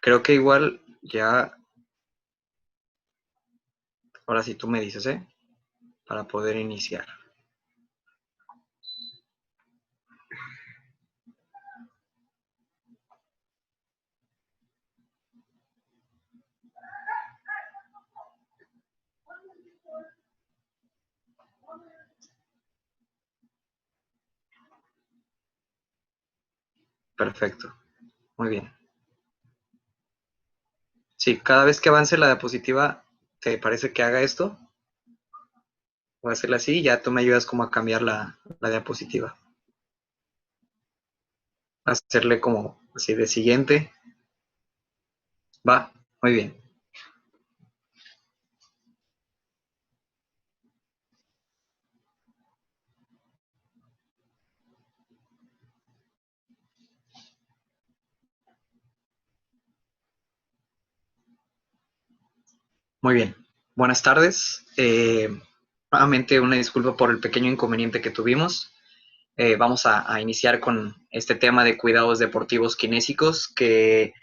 Creo que igual ya, ahora sí tú me dices, ¿eh? Para poder iniciar. Perfecto, muy bien. Sí, cada vez que avance la diapositiva, ¿te parece que haga esto? Voy a hacerla así y ya tú me ayudas como a cambiar la diapositiva. Hacerle como así de siguiente. Va, muy bien. Muy bien. Buenas tardes. Nuevamente una disculpa por el pequeño inconveniente que tuvimos. Vamos a iniciar con este tema de cuidados deportivos kinésicos, que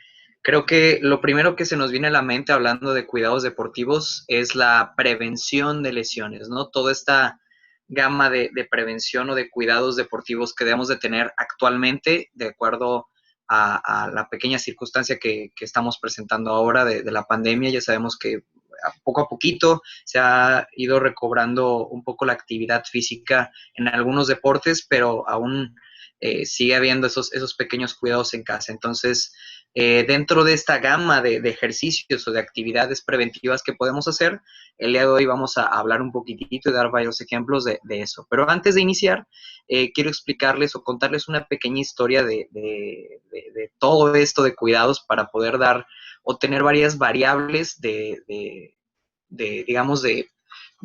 creo que lo primero que se nos viene a la mente hablando de cuidados deportivos es la prevención de lesiones, ¿no? Toda esta gama de prevención o de cuidados deportivos que debemos de tener actualmente, de acuerdo a la pequeña circunstancia que estamos presentando ahora de la pandemia. Ya sabemos que poco a poquito se ha ido recobrando un poco la actividad física en algunos deportes, pero aún sigue habiendo esos pequeños cuidados en casa. Entonces, dentro de esta gama de ejercicios o de actividades preventivas que podemos hacer, el día de hoy vamos a hablar un poquitito y dar varios ejemplos de eso. Pero antes de iniciar, quiero explicarles o contarles una pequeña historia de todo esto de cuidados para poder dar o tener varias variables digamos, de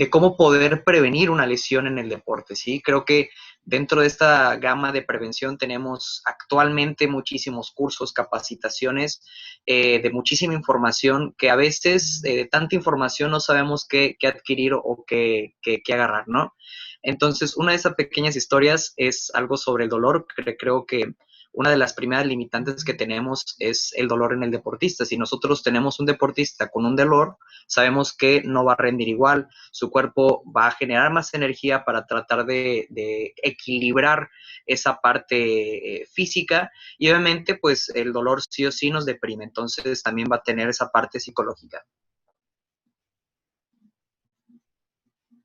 cómo poder prevenir una lesión en el deporte, ¿sí? Creo que dentro de esta gama de prevención tenemos actualmente muchísimos cursos, capacitaciones, de muchísima información que a veces de tanta información no sabemos qué adquirir o qué agarrar, ¿no? Entonces, una de esas pequeñas historias es algo sobre el dolor, que creo que una de las primeras limitantes que tenemos es el dolor en el deportista. Si nosotros tenemos un deportista con un dolor, sabemos que no va a rendir igual, su cuerpo va a generar más energía para tratar de equilibrar esa parte física, y obviamente pues el dolor sí o sí nos deprime, entonces también va a tener esa parte psicológica.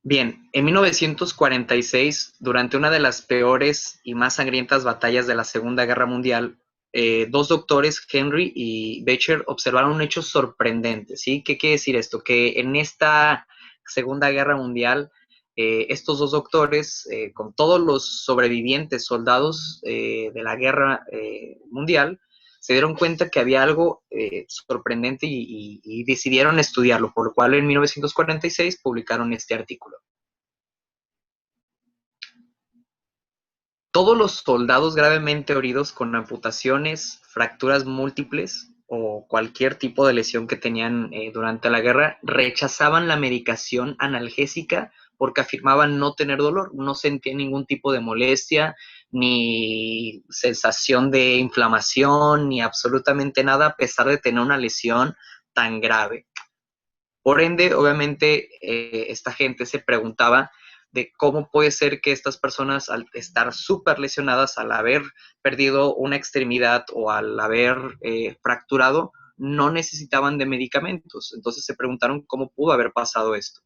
Bien, en 1946, durante una de las peores y más sangrientas batallas de la Segunda Guerra Mundial, dos doctores, Henry y Beecher, observaron un hecho sorprendente, ¿sí? ¿Qué quiere decir esto? Que en esta Segunda Guerra Mundial, estos dos doctores, con todos los sobrevivientes soldados de la guerra mundial, se dieron cuenta que había algo sorprendente y decidieron estudiarlo, por lo cual en 1946 publicaron este artículo. Todos los soldados gravemente heridos con amputaciones, fracturas múltiples o cualquier tipo de lesión que tenían durante la guerra rechazaban la medicación analgésica porque afirmaban no tener dolor, no sentían ningún tipo de molestia, ni sensación de inflamación, ni absolutamente nada, a pesar de tener una lesión tan grave. Por ende, obviamente, esta gente se preguntaba de cómo puede ser que estas personas, al estar súper lesionadas, al haber perdido una extremidad o al haber fracturado, no necesitaban de medicamentos. Entonces se preguntaron cómo pudo haber pasado esto.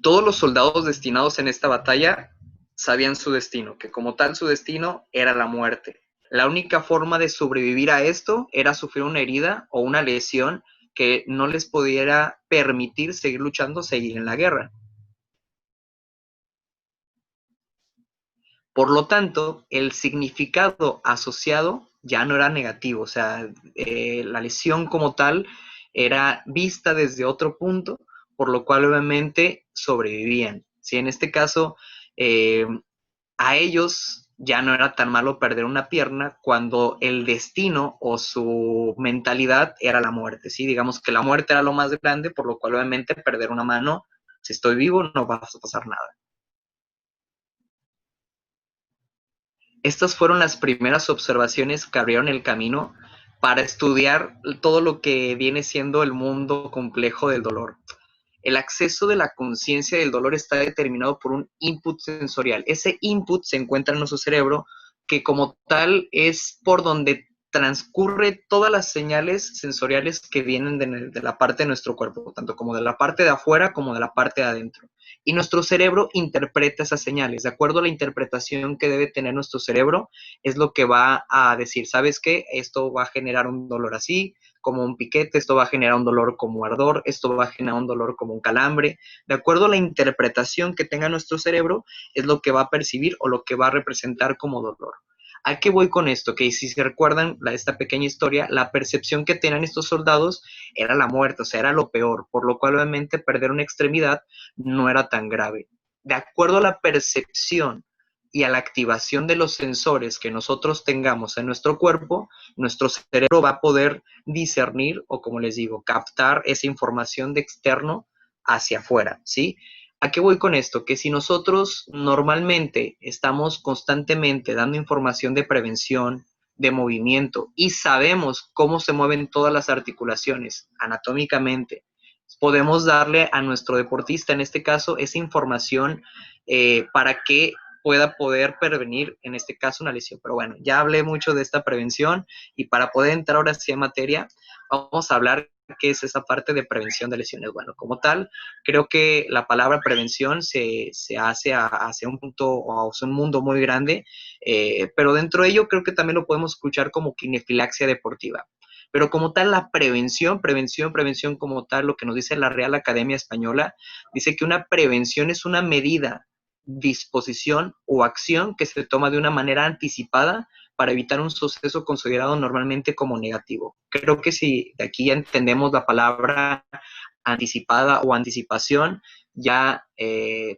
Todos los soldados destinados en esta batalla sabían su destino, que como tal su destino era la muerte. La única forma de sobrevivir a esto era sufrir una herida o una lesión que no les pudiera permitir seguir luchando, seguir en la guerra. Por lo tanto, el significado asociado ya no era negativo, o sea, la lesión como tal era vista desde otro punto, por lo cual obviamente sobrevivían. ¿Sí? En este caso, eh, a ellos ya no era tan malo perder una pierna cuando el destino o su mentalidad era la muerte, ¿sí? Digamos que la muerte era lo más grande, por lo cual obviamente perder una mano, si estoy vivo, no va a pasar nada. Estas fueron las primeras observaciones que abrieron el camino para estudiar todo lo que viene siendo el mundo complejo del dolor. El acceso de la conciencia del dolor está determinado por un input sensorial. Ese input se encuentra en nuestro cerebro, que como tal es por donde transcurre todas las señales sensoriales que vienen de la parte de nuestro cuerpo, tanto como de la parte de afuera como de la parte de adentro. Y nuestro cerebro interpreta esas señales. De acuerdo a la interpretación que debe tener nuestro cerebro, es lo que va a decir, ¿sabes qué? Esto va a generar un dolor así, como un piquete, esto va a generar un dolor como ardor, esto va a generar un dolor como un calambre. De acuerdo a la interpretación que tenga nuestro cerebro, es lo que va a percibir o lo que va a representar como dolor. ¿A qué voy con esto? Que si se recuerdan esta pequeña historia, la percepción que tenían estos soldados era la muerte, o sea, era lo peor, por lo cual obviamente perder una extremidad no era tan grave. De acuerdo a la percepción y a la activación de los sensores que nosotros tengamos en nuestro cuerpo, nuestro cerebro va a poder discernir o, como les digo, captar esa información de externo hacia afuera, ¿sí? ¿A qué voy con esto? Que si nosotros normalmente estamos constantemente dando información de prevención, de movimiento y sabemos cómo se mueven todas las articulaciones anatómicamente, podemos darle a nuestro deportista, en este caso, esa información para que pueda poder prevenir, en este caso, una lesión. Pero bueno, ya hablé mucho de esta prevención y para poder entrar ahora sí en materia, vamos a hablar qué es esa parte de prevención de lesiones. Bueno, como tal, creo que la palabra prevención se hace hacia un punto o hacia un mundo muy grande, pero dentro de ello creo que también lo podemos escuchar como kinefilaxia deportiva. Pero como tal, la prevención como tal, lo que nos dice la Real Academia Española, dice que una prevención es una medida, disposición o acción que se toma de una manera anticipada para evitar un suceso considerado normalmente como negativo. Creo que si de aquí ya entendemos la palabra anticipada o anticipación, ya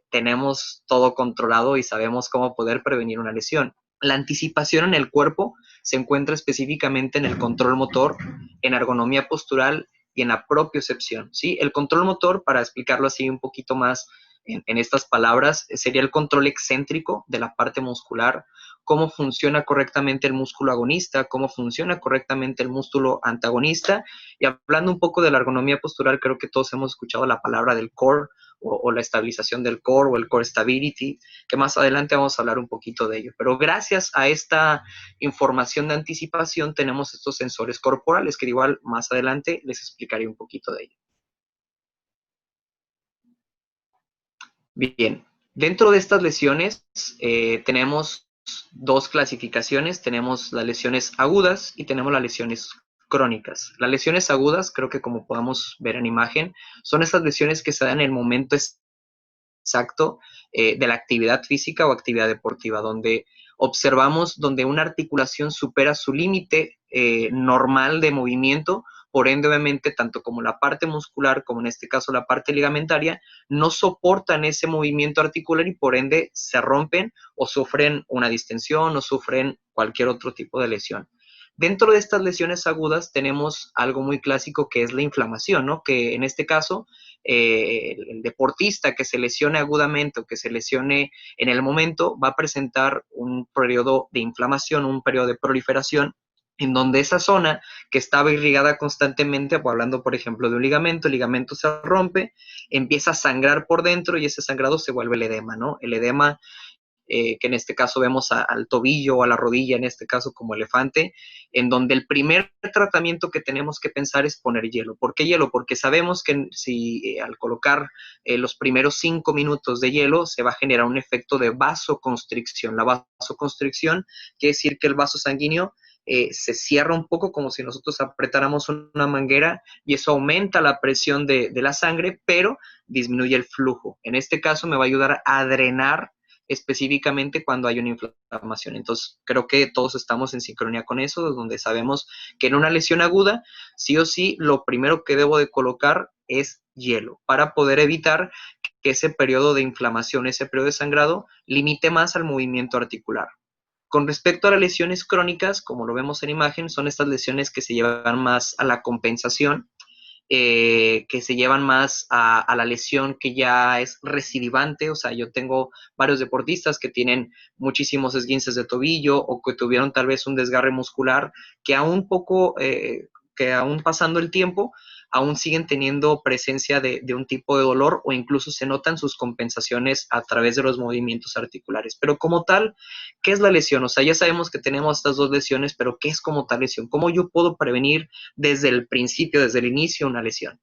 tenemos todo controlado y sabemos cómo poder prevenir una lesión. La anticipación en el cuerpo se encuentra específicamente en el control motor, en ergonomía postural y en la propiocepción, ¿sí? El control motor, para explicarlo así un poquito más en estas palabras, sería el control excéntrico de la parte muscular, cómo funciona correctamente el músculo agonista, cómo funciona correctamente el músculo antagonista. Y hablando un poco de la ergonomía postural, creo que todos hemos escuchado la palabra del core o la estabilización del core o el core stability, que más adelante vamos a hablar un poquito de ello. Pero gracias a esta información de anticipación tenemos estos sensores corporales que igual más adelante les explicaré un poquito de ello. Bien, dentro de estas lesiones tenemos dos clasificaciones, tenemos las lesiones agudas y tenemos las lesiones crónicas. Las lesiones agudas, creo que como podamos ver en imagen, son estas lesiones que se dan en el momento exacto de la actividad física o actividad deportiva, donde observamos donde una articulación supera su límite normal de movimiento, por ende, obviamente, tanto como la parte muscular, como en este caso la parte ligamentaria, no soportan ese movimiento articular y por ende se rompen o sufren una distensión o sufren cualquier otro tipo de lesión. Dentro de estas lesiones agudas tenemos algo muy clásico que es la inflamación, ¿no? Que en este caso el deportista que se lesione agudamente o que se lesione en el momento va a presentar un periodo de inflamación, un periodo de proliferación, en donde esa zona que estaba irrigada constantemente, hablando por ejemplo de un ligamento, el ligamento se rompe, empieza a sangrar por dentro y ese sangrado se vuelve el edema, ¿no? El edema que en este caso vemos al tobillo o a la rodilla, en este caso como elefante, en donde el primer tratamiento que tenemos que pensar es poner hielo. ¿Por qué hielo? Porque sabemos que si al colocar los primeros 5 minutos de hielo se va a generar un efecto de vasoconstricción. La vasoconstricción quiere decir que el vaso sanguíneo se cierra un poco como si nosotros apretáramos una manguera y eso aumenta la presión de la sangre, pero disminuye el flujo. En este caso me va a ayudar a drenar específicamente cuando hay una inflamación. Entonces, creo que todos estamos en sincronía con eso, donde sabemos que en una lesión aguda, sí o sí, lo primero que debo de colocar es hielo para poder evitar que ese periodo de inflamación, ese periodo de sangrado, limite más al movimiento articular. Con respecto a las lesiones crónicas, como lo vemos en imagen, son estas lesiones que se llevan más a la compensación, que se llevan más a la lesión que ya es recidivante. O sea, yo tengo varios deportistas que tienen muchísimos esguinces de tobillo o que tuvieron tal vez un desgarre muscular que que aún pasando el tiempo, aún siguen teniendo presencia de un tipo de dolor o incluso se notan sus compensaciones a través de los movimientos articulares. Pero como tal, ¿qué es la lesión? O sea, ya sabemos que tenemos estas dos lesiones, pero ¿qué es como tal lesión? ¿Cómo yo puedo prevenir desde el principio, desde el inicio, una lesión?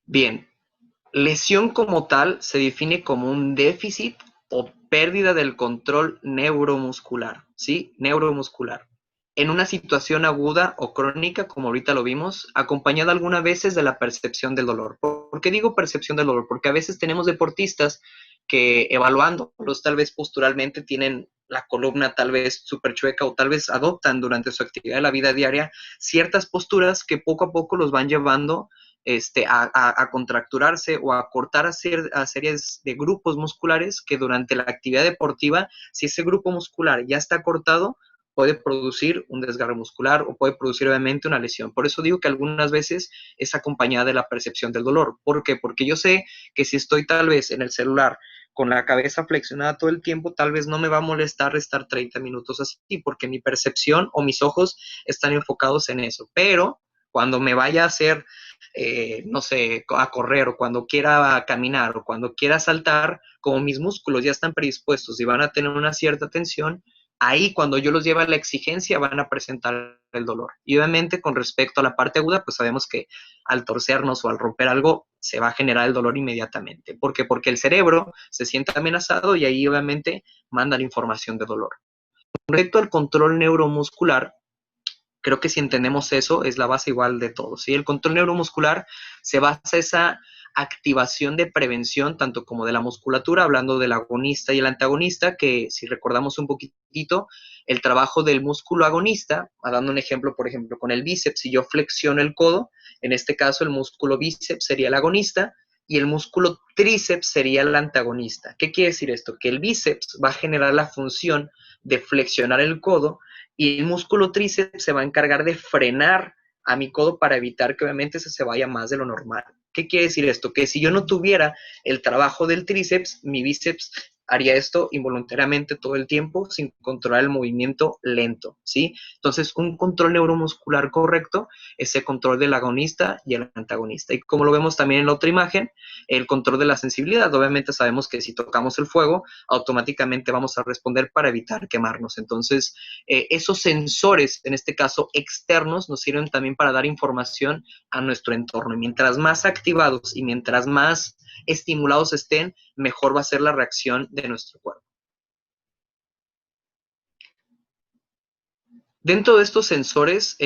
Bien, lesión como tal se define como un déficit o pérdida del control neuromuscular, ¿sí? Neuromuscular. En una situación aguda o crónica, como ahorita lo vimos, acompañada algunas veces de la percepción del dolor. ¿Por qué digo percepción del dolor? Porque a veces tenemos deportistas que evaluándolos tal vez posturalmente tienen la columna tal vez súper chueca o tal vez adoptan durante su actividad de la vida diaria ciertas posturas que poco a poco los van llevando a contracturarse o a cortar a series de grupos musculares que durante la actividad deportiva, si ese grupo muscular ya está cortado, puede producir un desgarre muscular o puede producir obviamente una lesión. Por eso digo que algunas veces es acompañada de la percepción del dolor. ¿Por qué? Porque yo sé que si estoy tal vez en el celular con la cabeza flexionada todo el tiempo, tal vez no me va a molestar estar 30 minutos así, porque mi percepción o mis ojos están enfocados en eso. Pero cuando me vaya a hacer no sé, a correr o cuando quiera caminar o cuando quiera saltar, como mis músculos ya están predispuestos y van a tener una cierta tensión, ahí cuando yo los lleve a la exigencia van a presentar el dolor. Y obviamente con respecto a la parte aguda, pues sabemos que al torcernos o al romper algo se va a generar el dolor inmediatamente. ¿Por qué? Porque el cerebro se siente amenazado y ahí obviamente manda la información de dolor. Con respecto al control neuromuscular, creo que si entendemos eso, es la base igual de todo. ¿Sí? El control neuromuscular se basa en esa activación de prevención, tanto como de la musculatura, hablando del agonista y el antagonista, que si recordamos un poquitito, el trabajo del músculo agonista, dando un ejemplo, por ejemplo, con el bíceps, si yo flexiono el codo, en este caso el músculo bíceps sería el agonista, y el músculo tríceps sería el antagonista. ¿Qué quiere decir esto? Que el bíceps va a generar la función de flexionar el codo y el músculo tríceps se va a encargar de frenar a mi codo para evitar que obviamente se vaya más de lo normal. ¿Qué quiere decir esto? Que si yo no tuviera el trabajo del tríceps, mi bíceps haría esto involuntariamente todo el tiempo sin controlar el movimiento lento, ¿sí? Entonces, un control neuromuscular correcto es el control del agonista y el antagonista. Y como lo vemos también en la otra imagen, el control de la sensibilidad. Obviamente sabemos que si tocamos el fuego, automáticamente vamos a responder para evitar quemarnos. Entonces, esos sensores, en este caso externos, nos sirven también para dar información a nuestro entorno. Y mientras más activados y mientras más estimulados estén, mejor va a ser la reacción de nuestro cuerpo. Dentro de estos sensores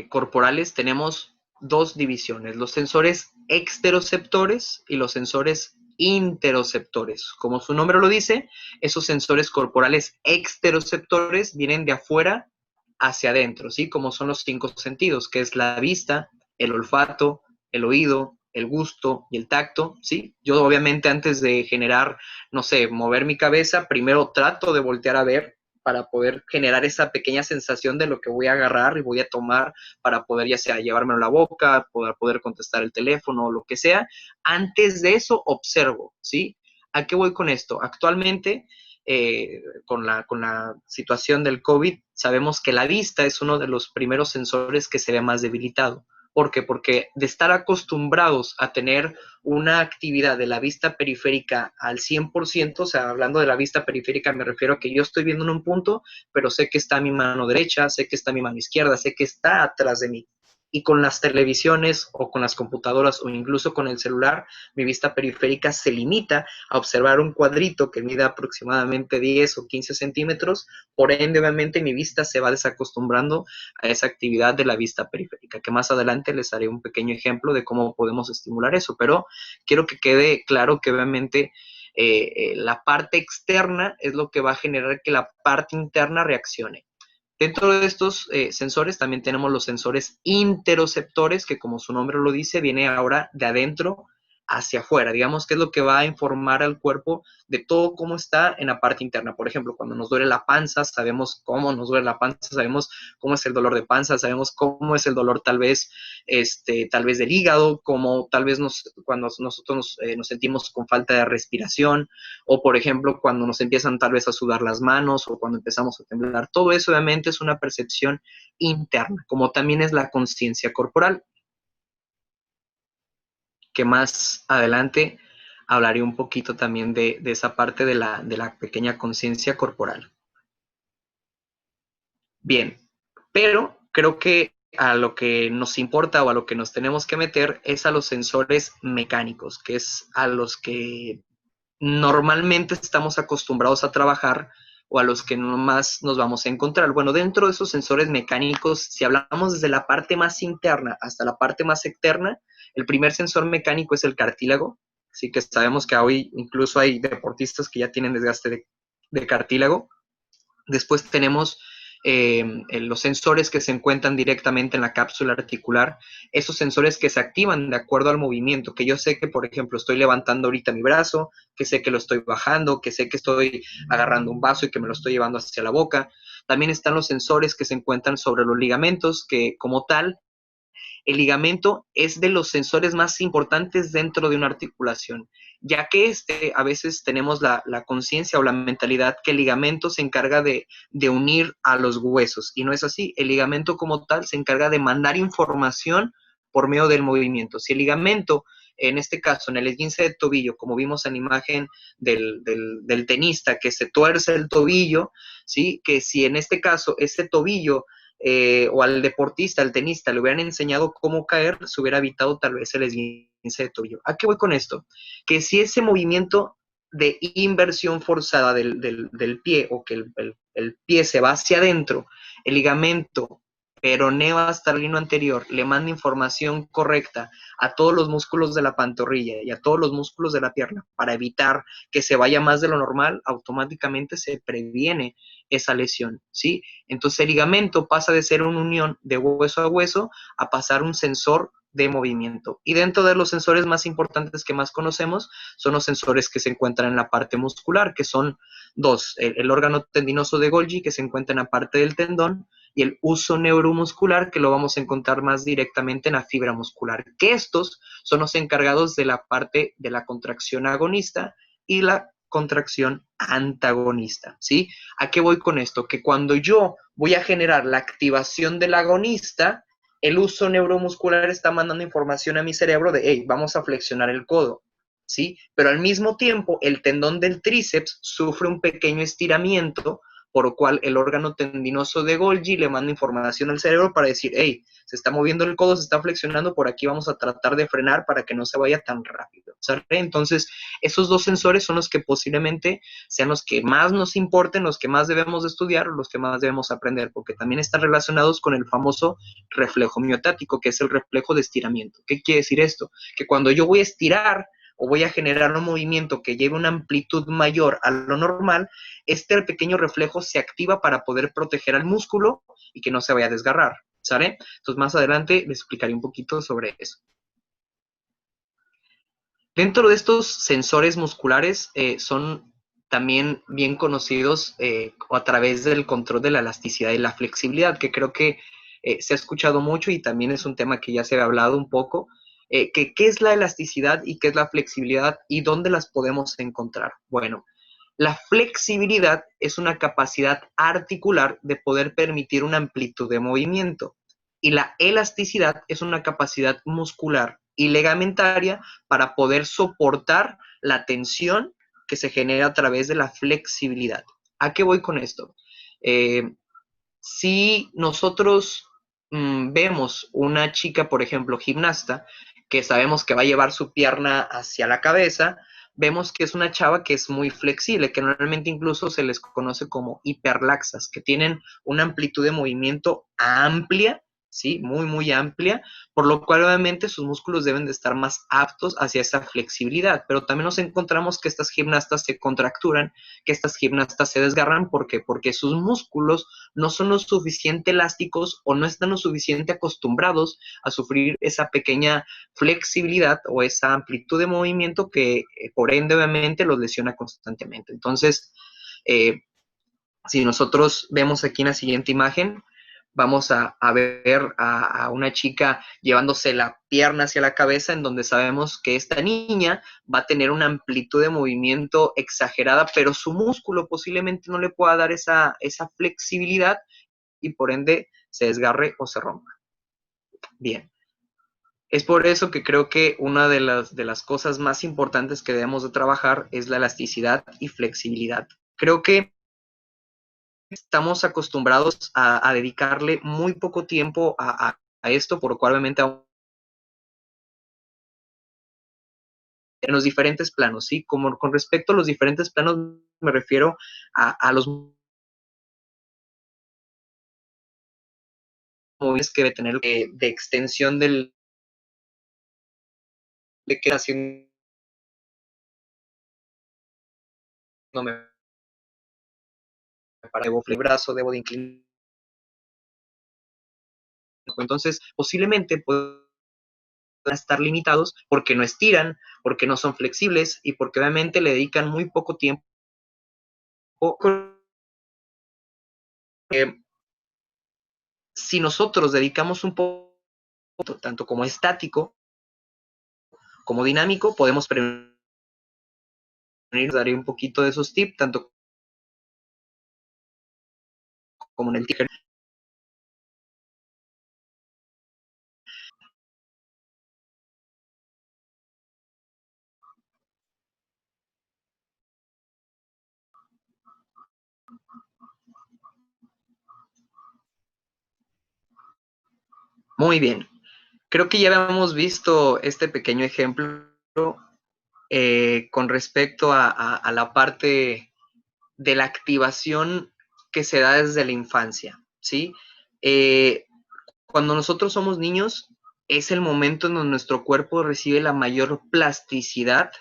corporales tenemos dos divisiones, los sensores exteroceptores y los sensores interoceptores. Como su nombre lo dice, esos sensores corporales exteroceptores vienen de afuera hacia adentro, ¿sí? Como son los cinco sentidos, que es la vista, el olfato, el oído, el gusto y el tacto, ¿sí? Yo obviamente antes de generar, no sé, mover mi cabeza, primero trato de voltear a ver para poder generar esa pequeña sensación de lo que voy a agarrar y voy a tomar para poder ya sea llevármelo a la boca, poder contestar el teléfono o lo que sea. Antes de eso observo, ¿sí? ¿A qué voy con esto? Actualmente, con la situación del COVID, sabemos que la vista es uno de los primeros sensores que se ve más debilitado. ¿Por qué? Porque de estar acostumbrados a tener una actividad de la vista periférica al 100%, o sea, hablando de la vista periférica me refiero a que yo estoy viendo en un punto, pero sé que está mi mano derecha, sé que está mi mano izquierda, sé que está atrás de mí. Y con las televisiones o con las computadoras o incluso con el celular, mi vista periférica se limita a observar un cuadrito que mide aproximadamente 10 o 15 centímetros, por ende obviamente mi vista se va desacostumbrando a esa actividad de la vista periférica, que más adelante les haré un pequeño ejemplo de cómo podemos estimular eso, pero quiero que quede claro que obviamente la parte externa es lo que va a generar que la parte interna reaccione. Dentro de estos sensores también tenemos los sensores interoceptores, que como su nombre lo dice, viene ahora de adentro hacia afuera, digamos que es lo que va a informar al cuerpo de todo cómo está en la parte interna. Por ejemplo, cuando nos duele la panza, sabemos cómo nos duele la panza, sabemos cómo es el dolor de panza, sabemos cómo es el dolor tal vez del hígado, como tal vez cuando nosotros nos sentimos con falta de respiración, o por ejemplo, cuando nos empiezan tal vez a sudar las manos, o cuando empezamos a temblar. Todo eso obviamente es una percepción interna, como también es la conciencia corporal, que más adelante hablaré un poquito también de esa parte de la pequeña conciencia corporal. Bien, pero creo que a lo que nos importa o a lo que nos tenemos que meter es a los sensores mecánicos, que es a los que normalmente estamos acostumbrados a trabajar o a los que no más nos vamos a encontrar. Bueno, dentro de esos sensores mecánicos, si hablamos desde la parte más interna hasta la parte más externa, el primer sensor mecánico es el cartílago, así que sabemos que hoy incluso hay deportistas que ya tienen desgaste de cartílago. Después tenemos los sensores que se encuentran directamente en la cápsula articular, esos sensores que se activan de acuerdo al movimiento, que yo sé que, por ejemplo, estoy levantando ahorita mi brazo, que sé que lo estoy bajando, que sé que estoy agarrando un vaso y que me lo estoy llevando hacia la boca. También están los sensores que se encuentran sobre los ligamentos, que como tal el ligamento es de los sensores más importantes dentro de una articulación, ya que a veces tenemos la conciencia o la mentalidad que el ligamento se encarga de unir a los huesos, y no es así. El ligamento como tal se encarga de mandar información por medio del movimiento. Si el ligamento, en este caso, en el esguince de tobillo, como vimos en la imagen del tenista, que se tuerce el tobillo, ¿sí? Que si en este caso este tobillo o al deportista, al tenista, le hubieran enseñado cómo caer, se hubiera evitado tal vez el esguince de tobillo. ¿A qué voy con esto? Que si ese movimiento de inversión forzada del pie, o que el pie se va hacia adentro, el ligamento peroneo astarlino anterior le manda información correcta a todos los músculos de la pantorrilla y a todos los músculos de la pierna para evitar que se vaya más de lo normal, automáticamente se previene esa lesión, ¿sí? Entonces el ligamento pasa de ser una unión de hueso a hueso a pasar un sensor de movimiento. Y dentro de los sensores más importantes que más conocemos son los sensores que se encuentran en la parte muscular, que son dos: el órgano tendinoso de Golgi, que se encuentra en la parte del tendón, y el uso neuromuscular, que lo vamos a encontrar más directamente en la fibra muscular, que estos son los encargados de la parte de la contracción agonista y la contracción antagonista, ¿sí? ¿A qué voy con esto? Que cuando yo voy a generar la activación del agonista, el uso neuromuscular está mandando información a mi cerebro de, hey, vamos a flexionar el codo, ¿sí? Pero al mismo tiempo, el tendón del tríceps sufre un pequeño estiramiento, por lo cual el órgano tendinoso de Golgi le manda información al cerebro para decir, hey, se está moviendo el codo, se está flexionando, por aquí vamos a tratar de frenar para que no se vaya tan rápido, ¿sabes? Entonces, esos dos sensores son los que posiblemente sean los que más nos importen, los que más debemos de estudiar, los que más debemos aprender, porque también están relacionados con el famoso reflejo miotático, que es el reflejo de estiramiento. ¿Qué quiere decir esto? Que cuando yo voy a estirar o voy a generar un movimiento que lleve una amplitud mayor a lo normal, este pequeño reflejo se activa para poder proteger al músculo y que no se vaya a desgarrar, ¿sale? Entonces más adelante les explicaré un poquito sobre eso. Dentro de estos sensores musculares son también bien conocidos a través del control de la elasticidad y la flexibilidad, que creo que se ha escuchado mucho y también es un tema que ya se ha hablado un poco. ¿Qué es la elasticidad y qué es la flexibilidad y dónde las podemos encontrar? Bueno, la flexibilidad es una capacidad articular de poder permitir una amplitud de movimiento, y la elasticidad es una capacidad muscular y ligamentaria para poder soportar la tensión que se genera a través de la flexibilidad. ¿A qué voy con esto? Si nosotros vemos una chica, por ejemplo, gimnasta, que sabemos que va a llevar su pierna hacia la cabeza, vemos que es una chava que es muy flexible, que normalmente incluso se les conoce como hiperlaxas, que tienen una amplitud de movimiento amplia, ¿sí? Muy, muy amplia, por lo cual obviamente sus músculos deben de estar más aptos hacia esa flexibilidad, pero también nos encontramos que estas gimnastas se contracturan, que estas gimnastas se desgarran, ¿por qué? Porque sus músculos no son lo suficiente elásticos o no están lo suficiente acostumbrados a sufrir esa pequeña flexibilidad o esa amplitud de movimiento que por ende obviamente los lesiona constantemente. Entonces, si nosotros vemos aquí en la siguiente imagen, vamos a ver a una chica llevándose la pierna hacia la cabeza, en donde sabemos que esta niña va a tener una amplitud de movimiento exagerada, pero su músculo posiblemente no le pueda dar esa flexibilidad y por ende se desgarre o se rompa. Bien. Es por eso que creo que una de las cosas más importantes que debemos de trabajar es la elasticidad y flexibilidad. Creo que estamos acostumbrados a dedicarle muy poco tiempo a esto, por lo cual obviamente en los diferentes planos, ¿sí? Como con respecto a los diferentes planos, me refiero a los movimientos que debe tener de extensión del de que haciendo para debo el brazo, debo de inclinar. Entonces, posiblemente puedan estar limitados porque no estiran, porque no son flexibles y porque obviamente le dedican muy poco tiempo. Eh, si nosotros dedicamos un poco, tanto como estático como dinámico, podemos prevenir, daré un poquito de esos tips, tanto como en el ticker. Muy bien. Creo que ya habíamos visto este pequeño ejemplo con respecto a la parte de la activación que se da desde la infancia, ¿sí? Eh, Cuando nosotros somos niños, es el momento en donde nuestro cuerpo recibe la mayor plasticidad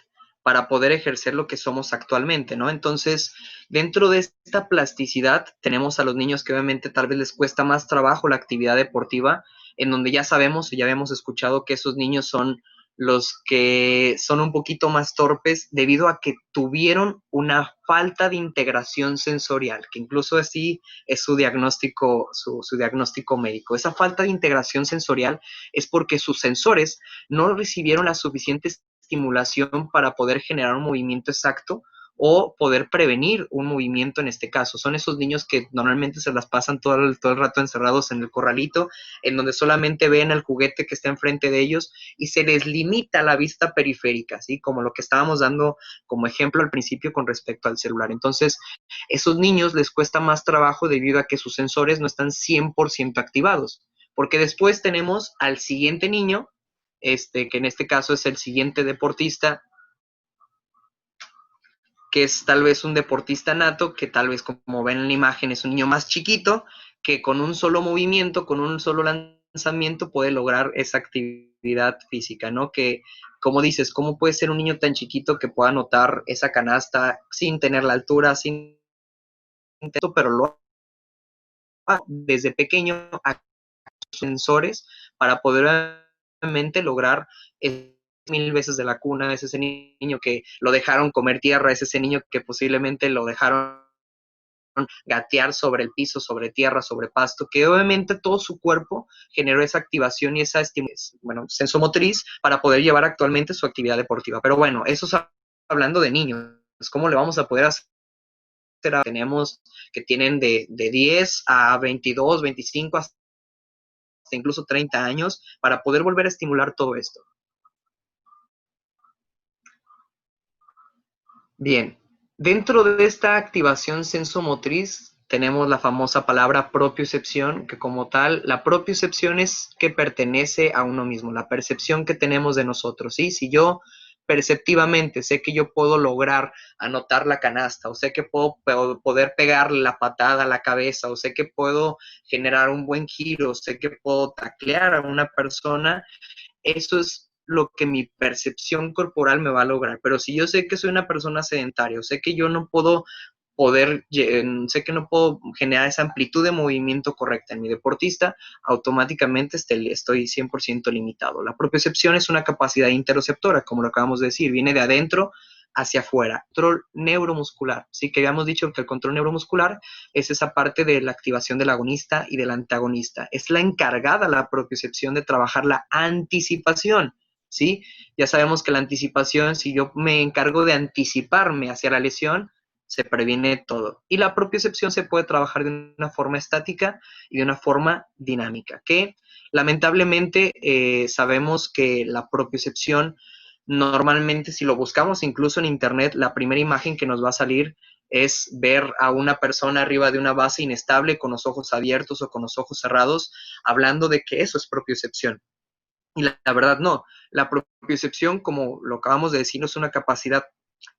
para poder ejercer lo que somos actualmente, ¿no? Entonces, dentro de esta plasticidad, tenemos a los niños que obviamente tal vez les cuesta más trabajo la actividad deportiva, en donde ya sabemos y ya habíamos escuchado que esos niños son los que son un poquito más torpes debido a que tuvieron una falta de integración sensorial, que incluso así es su diagnóstico, su diagnóstico médico. Esa falta de integración sensorial es porque sus sensores no recibieron la suficiente estimulación para poder generar un movimiento exacto o poder prevenir un movimiento en este caso. Son esos niños que normalmente se las pasan todo el rato encerrados en el corralito, en donde solamente ven el juguete que está enfrente de ellos y se les limita la vista periférica, ¿sí? Como lo que estábamos dando como ejemplo al principio con respecto al celular. Entonces, esos niños les cuesta más trabajo debido a que sus sensores no están 100% activados. Porque después tenemos al siguiente niño, que en este caso es el siguiente deportista, que es tal vez un deportista nato, que tal vez como ven en la imagen es un niño más chiquito, que con un solo movimiento, con un solo lanzamiento puede lograr esa actividad física, ¿no? Que, como dices, ¿cómo puede ser un niño tan chiquito que pueda anotar esa canasta sin tener la altura, sin pero lo desde pequeño a sensores para poder realmente lograr 1000 veces de la cuna, es ese niño que lo dejaron comer tierra, es ese niño que posiblemente lo dejaron gatear sobre el piso, sobre tierra, sobre pasto, que obviamente todo su cuerpo generó esa activación y esa estimulación, bueno, sensomotriz para poder llevar actualmente su actividad deportiva. Pero bueno, eso es hablando de niños, ¿cómo le vamos a poder hacer? Tenemos que tienen de 10 a 22, 25, hasta incluso 30 años para poder volver a estimular todo esto. Bien, dentro de esta activación sensomotriz tenemos la famosa palabra propiocepción, que como tal, la propiocepción es que pertenece a uno mismo, la percepción que tenemos de nosotros, ¿sí? Si yo perceptivamente, sé que yo puedo lograr anotar la canasta, o sé que puedo poder pegarle la patada a la cabeza, o sé que puedo generar un buen giro, sé que puedo taclear a una persona, eso es lo que mi percepción corporal me va a lograr. Pero si yo sé que soy una persona sedentaria, o sé que yo no puedo sé que no puedo generar esa amplitud de movimiento correcta en mi deportista, automáticamente estoy 100% limitado. La propiocepción es una capacidad interoceptora, como lo acabamos de decir, viene de adentro hacia afuera. Control neuromuscular, sí, que habíamos dicho que el control neuromuscular es esa parte de la activación del agonista y del antagonista. Es la encargada, la propiocepción, de trabajar la anticipación, ¿sí? Ya sabemos que la anticipación, si yo me encargo de anticiparme hacia la lesión, se previene todo. Y la propiocepción se puede trabajar de una forma estática y de una forma dinámica, que lamentablemente sabemos que la propiocepción, normalmente si lo buscamos incluso en internet, la primera imagen que nos va a salir es ver a una persona arriba de una base inestable con los ojos abiertos o con los ojos cerrados, hablando de que eso es propiocepción. Y la verdad no, la propiocepción, como lo acabamos de decir, no es una capacidad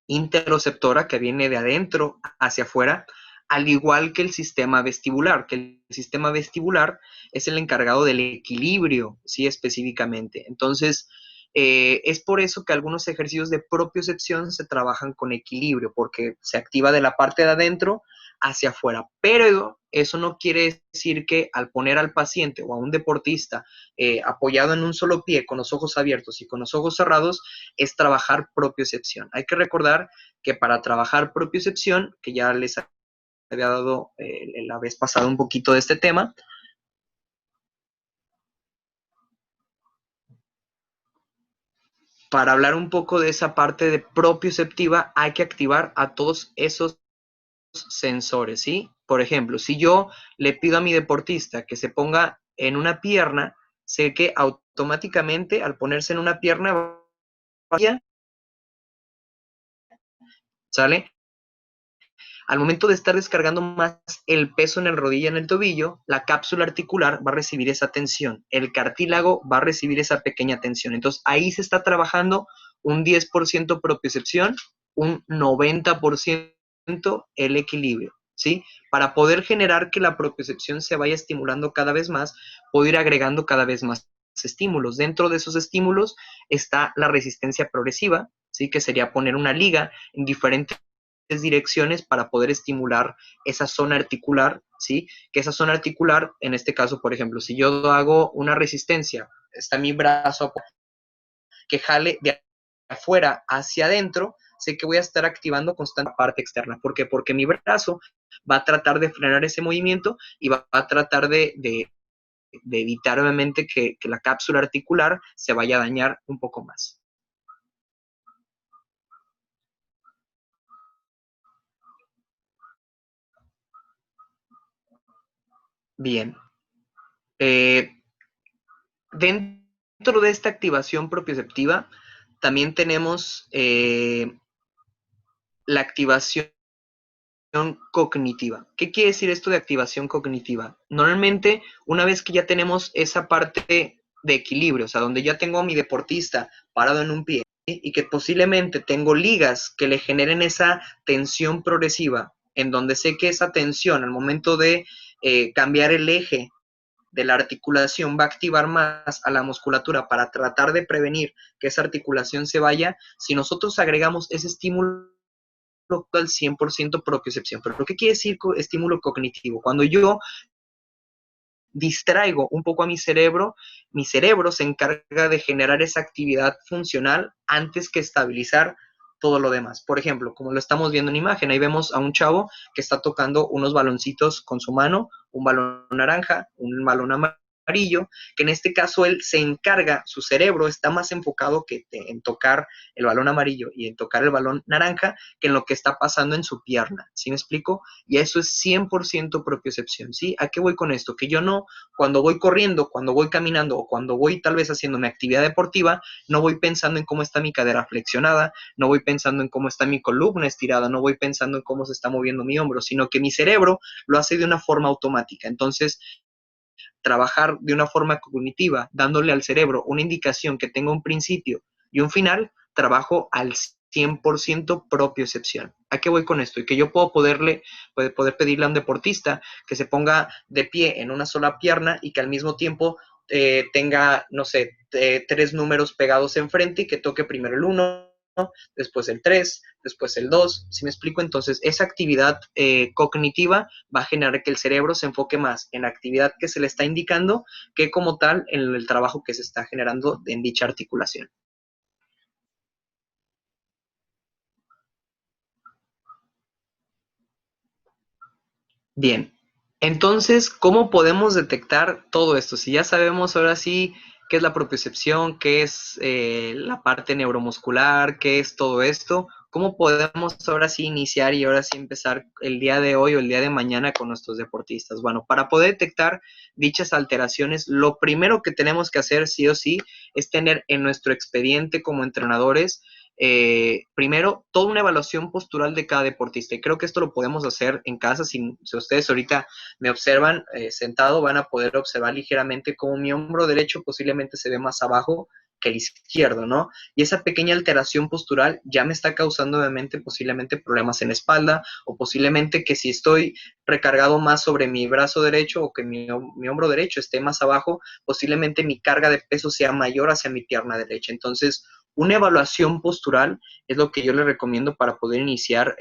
interoceptora que viene de adentro hacia afuera, al igual que el sistema vestibular, que el sistema vestibular es el encargado del equilibrio, sí, específicamente. Entonces, es por eso que algunos ejercicios de propiocepción se trabajan con equilibrio, porque se activa de la parte de adentro hacia afuera. Pero eso no quiere decir que al poner al paciente o a un deportista apoyado en un solo pie, con los ojos abiertos y con los ojos cerrados, es trabajar propiocepción. Hay que recordar que para trabajar propiocepción, que ya les había dado la vez pasada un poquito de este tema, para hablar un poco de esa parte de propioceptiva, hay que activar a todos esos sensores, ¿sí? Por ejemplo, si yo le pido a mi deportista que se ponga en una pierna, sé que automáticamente al ponerse en una pierna, ¿sale? Al momento de estar descargando más el peso en el rodilla, en el tobillo, la cápsula articular va a recibir esa tensión, el cartílago va a recibir esa pequeña tensión. Entonces ahí se está trabajando un 10% propiocepción, un 90% el equilibrio, ¿sí? Para poder generar que la propiocepción se vaya estimulando cada vez más, puedo ir agregando cada vez más estímulos. Dentro de esos estímulos está la resistencia progresiva, ¿sí? Que sería poner una liga en diferentes direcciones para poder estimular esa zona articular, ¿sí? Que esa zona articular, en este caso, por ejemplo, si yo hago una resistencia, está mi brazo que jale de afuera hacia adentro, sé que voy a estar activando constante la parte externa. ¿Por qué? Porque mi brazo va a tratar de frenar ese movimiento y va a tratar de evitar, obviamente, que la cápsula articular se vaya a dañar un poco más. Bien. Eh, Dentro de esta activación propioceptiva, también tenemos la activación cognitiva. ¿Qué quiere decir esto de activación cognitiva? Normalmente, una vez que ya tenemos esa parte de equilibrio, o sea, donde ya tengo a mi deportista parado en un pie, ¿sí? Y que posiblemente tengo ligas que le generen esa tensión progresiva, en donde sé que esa tensión al momento de cambiar el eje de la articulación va a activar más a la musculatura para tratar de prevenir que esa articulación se vaya, si nosotros agregamos ese estímulo al 100% propiocepción. Pero ¿qué quiere decir estímulo cognitivo? Cuando yo distraigo un poco a mi cerebro se encarga de generar esa actividad funcional antes que estabilizar todo lo demás. Por ejemplo, como lo estamos viendo en imagen, ahí vemos a un chavo que está tocando unos baloncitos con su mano, un balón naranja, un balón amarillo, que en este caso él se encarga, su cerebro está más enfocado en tocar el balón amarillo y en tocar el balón naranja que en lo que está pasando en su pierna. ¿Sí me explico? Y eso es 100% propiocepción, ¿sí? ¿A qué voy con esto? Que yo no, cuando voy corriendo, cuando voy caminando o cuando voy tal vez haciendo mi actividad deportiva, no voy pensando en cómo está mi cadera flexionada, no voy pensando en cómo está mi columna estirada, no voy pensando en cómo se está moviendo mi hombro, sino que mi cerebro lo hace de una forma automática. Entonces, trabajar de una forma cognitiva, dándole al cerebro una indicación que tenga un principio y un final, trabajo al 100% propiocepción. ¿A qué voy con esto? Y que yo puedo poder pedirle a un deportista que se ponga de pie en una sola pierna y que al mismo tiempo tenga, no sé, tres números pegados enfrente y que toque primero el 1, después el 3, después el 2. ¿Sí me explico? Entonces, esa actividad cognitiva va a generar que el cerebro se enfoque más en la actividad que se le está indicando que como tal en el trabajo que se está generando en dicha articulación. Bien, entonces, ¿cómo podemos detectar todo esto? Si ya sabemos ahora sí qué es la propiocepción, qué es la parte neuromuscular, qué es todo esto, ¿cómo podemos ahora sí iniciar y ahora sí empezar el día de hoy o el día de mañana con nuestros deportistas? Bueno, para poder detectar dichas alteraciones, lo primero que tenemos que hacer sí o sí es tener en nuestro expediente como entrenadores primero, toda una evaluación postural de cada deportista. Y creo que esto lo podemos hacer en casa. Si ustedes ahorita me observan sentado, van a poder observar ligeramente cómo mi hombro derecho posiblemente se ve más abajo que el izquierdo, ¿no? Y esa pequeña alteración postural ya me está causando obviamente posiblemente problemas en la espalda o posiblemente que si estoy recargado más sobre mi brazo derecho o que mi hombro derecho esté más abajo, posiblemente mi carga de peso sea mayor hacia mi pierna derecha. Entonces, una evaluación postural es lo que yo le recomiendo para poder iniciar,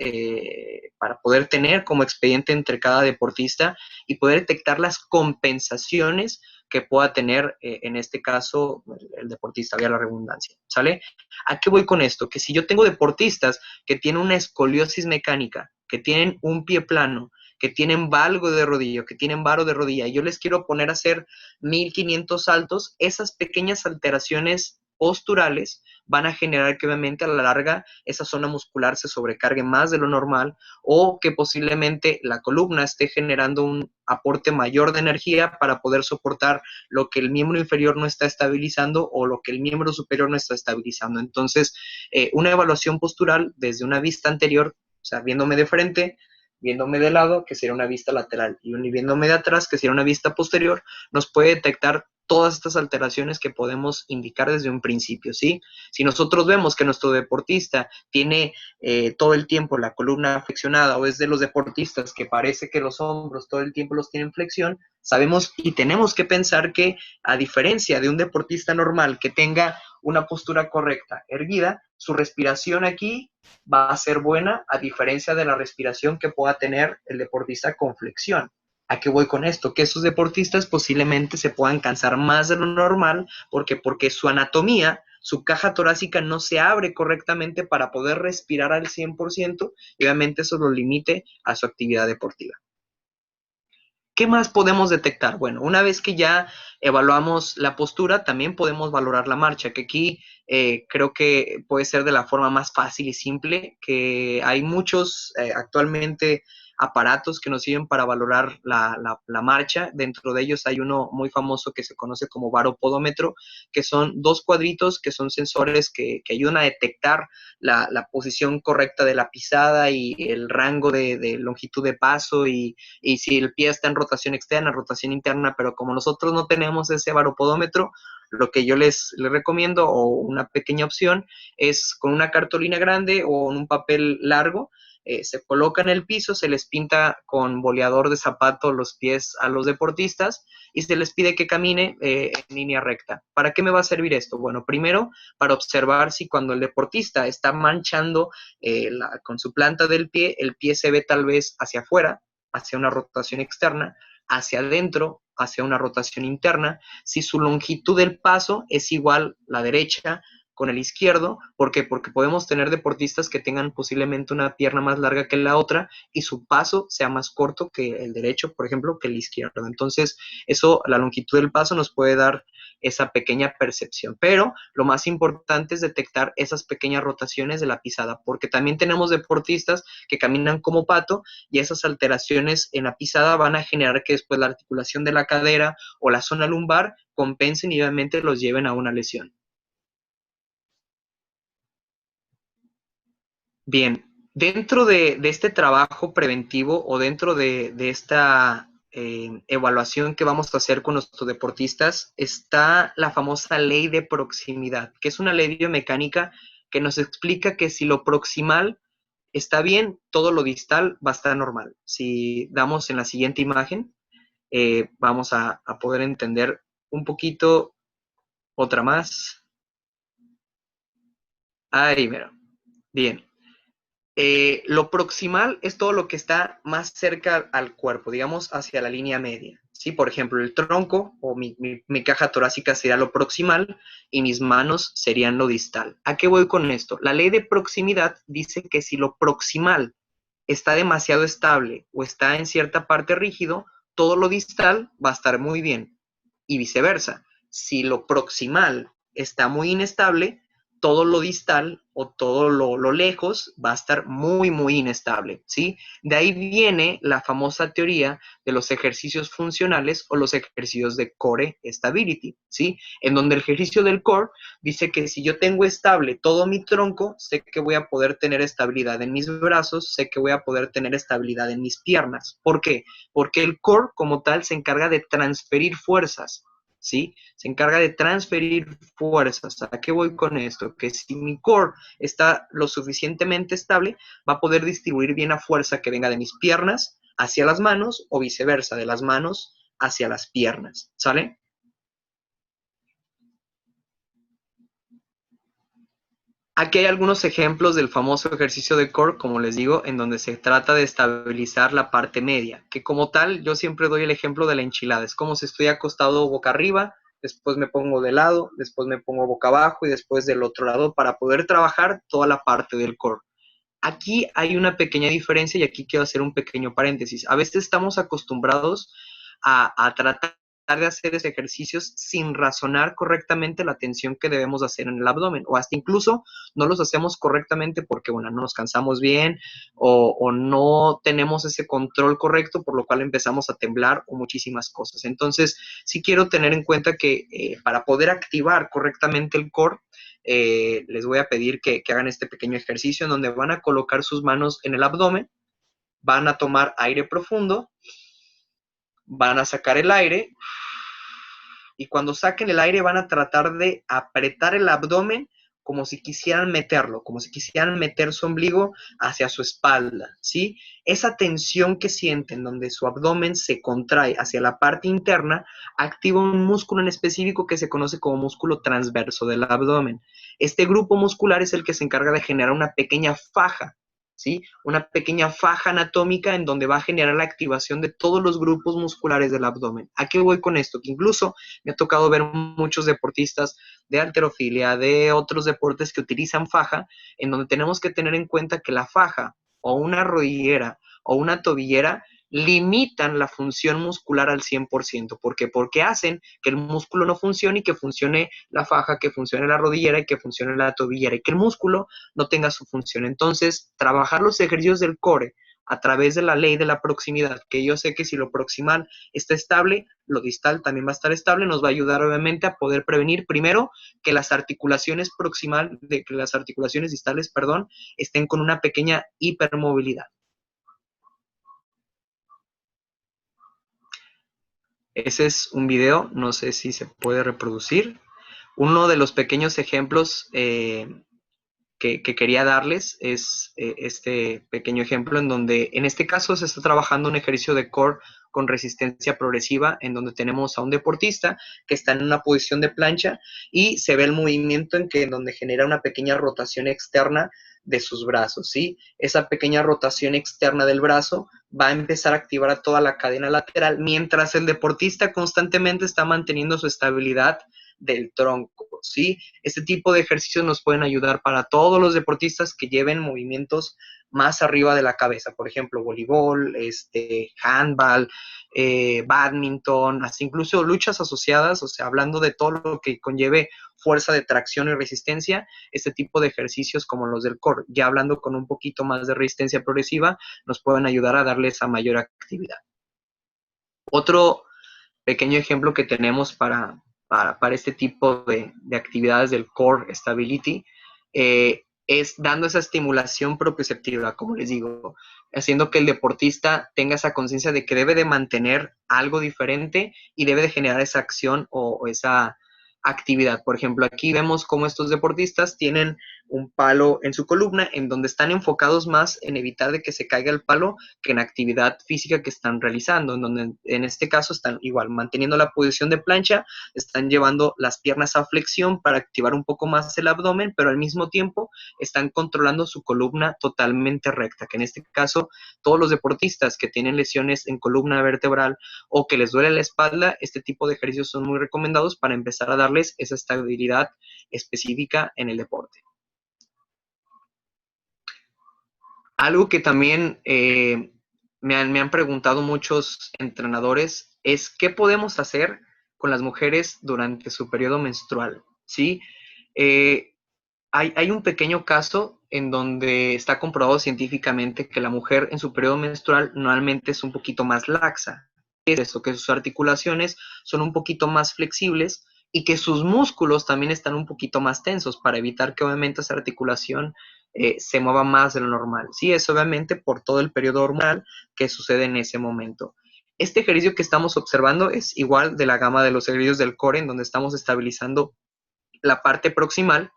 para poder tener como expediente entre cada deportista y poder detectar las compensaciones que pueda tener, en este caso, el deportista, vía la redundancia, ¿sale? ¿A qué voy con esto? Que si yo tengo deportistas que tienen una escoliosis mecánica, que tienen un pie plano, que tienen valgo de rodilla, que tienen varo de rodilla, y yo les quiero poner a hacer 1500 saltos, esas pequeñas alteraciones posturales van a generar que obviamente a la larga esa zona muscular se sobrecargue más de lo normal o que posiblemente la columna esté generando un aporte mayor de energía para poder soportar lo que el miembro inferior no está estabilizando o lo que el miembro superior no está estabilizando. Entonces, una evaluación postural desde una vista anterior, o sea, viéndome de frente, viéndome de lado, que sería una vista lateral, y viéndome de atrás, que sería una vista posterior, nos puede detectar todas estas alteraciones que podemos indicar desde un principio, ¿sí? Si nosotros vemos que nuestro deportista tiene todo el tiempo la columna flexionada o es de los deportistas que parece que los hombros todo el tiempo los tienen en flexión, sabemos y tenemos que pensar que a diferencia de un deportista normal que tenga una postura correcta, erguida, su respiración aquí va a ser buena a diferencia de la respiración que pueda tener el deportista con flexión. ¿A qué voy con esto? Que esos deportistas posiblemente se puedan cansar más de lo normal porque su anatomía, su caja torácica no se abre correctamente para poder respirar al 100% y obviamente eso lo limite a su actividad deportiva. ¿Qué más podemos detectar? Bueno, una vez que ya evaluamos la postura, también podemos valorar la marcha, que aquí creo que puede ser de la forma más fácil y simple, que hay muchos actualmente aparatos que nos sirven para valorar la marcha. Dentro de ellos hay uno muy famoso que se conoce como varopodómetro, que son dos cuadritos que son sensores que ayudan a detectar la posición correcta de la pisada y el rango de longitud de paso y si el pie está en rotación externa, rotación interna, pero como nosotros no tenemos ese varopodómetro, lo que yo les recomiendo o una pequeña opción es con una cartulina grande o en un papel largo, se coloca en el piso, se les pinta con boleador de zapato los pies a los deportistas y se les pide que camine en línea recta. ¿Para qué me va a servir esto? Bueno, primero, para observar si cuando el deportista está manchando con su planta del pie, el pie se ve tal vez hacia afuera, hacia una rotación externa, hacia adentro, hacia una rotación interna, si su longitud del paso es igual la derecha con el izquierdo, ¿por qué? Porque podemos tener deportistas que tengan posiblemente una pierna más larga que la otra y su paso sea más corto que el derecho, por ejemplo, que el izquierdo. Entonces, eso, la longitud del paso nos puede dar esa pequeña percepción, pero lo más importante es detectar esas pequeñas rotaciones de la pisada, porque también tenemos deportistas que caminan como pato y esas alteraciones en la pisada van a generar que después la articulación de la cadera o la zona lumbar compensen y obviamente los lleven a una lesión. Bien, dentro de este trabajo preventivo o dentro de esta evaluación que vamos a hacer con nuestros deportistas está la famosa ley de proximidad, que es una ley biomecánica que nos explica que si lo proximal está bien, todo lo distal va a estar normal. Si damos en la siguiente imagen, vamos a poder entender un poquito, otra más. Ahí, mira. Bien. Lo proximal es todo lo que está más cerca al cuerpo, digamos, hacia la línea media. ¿Sí? Por ejemplo, el tronco o mi caja torácica sería lo proximal y mis manos serían lo distal. ¿A qué voy con esto? La ley de proximidad dice que si lo proximal está demasiado estable o está en cierta parte rígido, todo lo distal va a estar muy bien y viceversa. Si lo proximal está muy inestable, todo lo distal o todo lo lejos va a estar muy, muy inestable, ¿sí? De ahí viene la famosa teoría de los ejercicios funcionales o los ejercicios de core stability, ¿sí? En donde el ejercicio del core dice que si yo tengo estable todo mi tronco, sé que voy a poder tener estabilidad en mis brazos, sé que voy a poder tener estabilidad en mis piernas. ¿Por qué? Porque el core como tal se encarga de transferir fuerzas, ¿sí? Se encarga de transferir fuerzas. ¿A qué voy con esto? Que si mi core está lo suficientemente estable, va a poder distribuir bien la fuerza que venga de mis piernas hacia las manos o viceversa, de las manos hacia las piernas, ¿sale? Aquí hay algunos ejemplos del famoso ejercicio de core, como les digo, en donde se trata de estabilizar la parte media, que como tal yo siempre doy el ejemplo de la enchilada. Es como si estoy acostado boca arriba, después me pongo de lado, después me pongo boca abajo y después del otro lado para poder trabajar toda la parte del core. Aquí hay una pequeña diferencia y aquí quiero hacer un pequeño paréntesis. A veces estamos acostumbrados a tratar de hacer esos ejercicios sin razonar correctamente la tensión que debemos hacer en el abdomen o hasta incluso no los hacemos correctamente porque, bueno, no nos cansamos bien o no tenemos ese control correcto, por lo cual empezamos a temblar o muchísimas cosas. Entonces, sí quiero tener en cuenta que para poder activar correctamente el core, les voy a pedir que hagan este pequeño ejercicio en donde van a colocar sus manos en el abdomen, van a tomar aire profundo, van a sacar el aire y cuando saquen el aire van a tratar de apretar el abdomen como si quisieran meterlo, como si quisieran meter su ombligo hacia su espalda, ¿sí? Esa tensión que sienten donde su abdomen se contrae hacia la parte interna activa un músculo en específico que se conoce como músculo transverso del abdomen. Este grupo muscular es el que se encarga de generar una pequeña faja, ¿sí? Una pequeña faja anatómica en donde va a generar la activación de todos los grupos musculares del abdomen. ¿A qué voy con esto? Que incluso me ha tocado ver muchos deportistas de halterofilia, de otros deportes que utilizan faja, en donde tenemos que tener en cuenta que la faja o una rodillera o una tobillera limitan la función muscular al 100%. ¿Por qué? Porque hacen que el músculo no funcione y que funcione la faja, que funcione la rodillera y que funcione la tobillera y que el músculo no tenga su función. Entonces, trabajar los ejercicios del core a través de la ley de la proximidad, que yo sé que si lo proximal está estable, lo distal también va a estar estable, nos va a ayudar obviamente a poder prevenir primero que las articulaciones que las articulaciones distales, perdón, estén con una pequeña hipermovilidad. Ese es un video, no sé si se puede reproducir. Uno de los pequeños ejemplos que quería darles es este pequeño ejemplo en donde en este caso se está trabajando un ejercicio de core con resistencia progresiva en donde tenemos a un deportista que está en una posición de plancha y se ve el movimiento en donde genera una pequeña rotación externa de sus brazos, ¿sí? Esa pequeña rotación externa del brazo va a empezar a activar a toda la cadena lateral mientras el deportista constantemente está manteniendo su estabilidad del tronco, ¿sí? Este tipo de ejercicios nos pueden ayudar para todos los deportistas que lleven movimientos más arriba de la cabeza, por ejemplo, voleibol, handball, badminton, hasta incluso luchas asociadas, o sea, hablando de todo lo que conlleve fuerza de tracción y resistencia, este tipo de ejercicios como los del core, ya hablando con un poquito más de resistencia progresiva, nos pueden ayudar a darle esa mayor actividad. Otro pequeño ejemplo que tenemos para este tipo de actividades del Core Stability es dando esa estimulación propioceptiva, como les digo, haciendo que el deportista tenga esa conciencia de que debe de mantener algo diferente y debe de generar esa acción o esa actividad. Por ejemplo, aquí vemos cómo estos deportistas tienen un palo en su columna, en donde están enfocados más en evitar de que se caiga el palo que en actividad física que están realizando, en donde en este caso están igual manteniendo la posición de plancha, están llevando las piernas a flexión para activar un poco más el abdomen, pero al mismo tiempo están controlando su columna totalmente recta, que en este caso todos los deportistas que tienen lesiones en columna vertebral o que les duele la espalda, este tipo de ejercicios son muy recomendados para empezar a darles esa estabilidad específica en el deporte. Algo que también me han preguntado muchos entrenadores es qué podemos hacer con las mujeres durante su periodo menstrual, ¿sí? Hay un pequeño caso en donde está comprobado científicamente que la mujer en su periodo menstrual normalmente es un poquito más laxa. Es esto, que sus articulaciones son un poquito más flexibles y que sus músculos también están un poquito más tensos para evitar que obviamente esa articulación se mueva más de lo normal. Sí, es obviamente por todo el periodo hormonal que sucede en ese momento. Este ejercicio que estamos observando es igual de la gama de los ejercicios del core, en donde estamos estabilizando la parte proximal,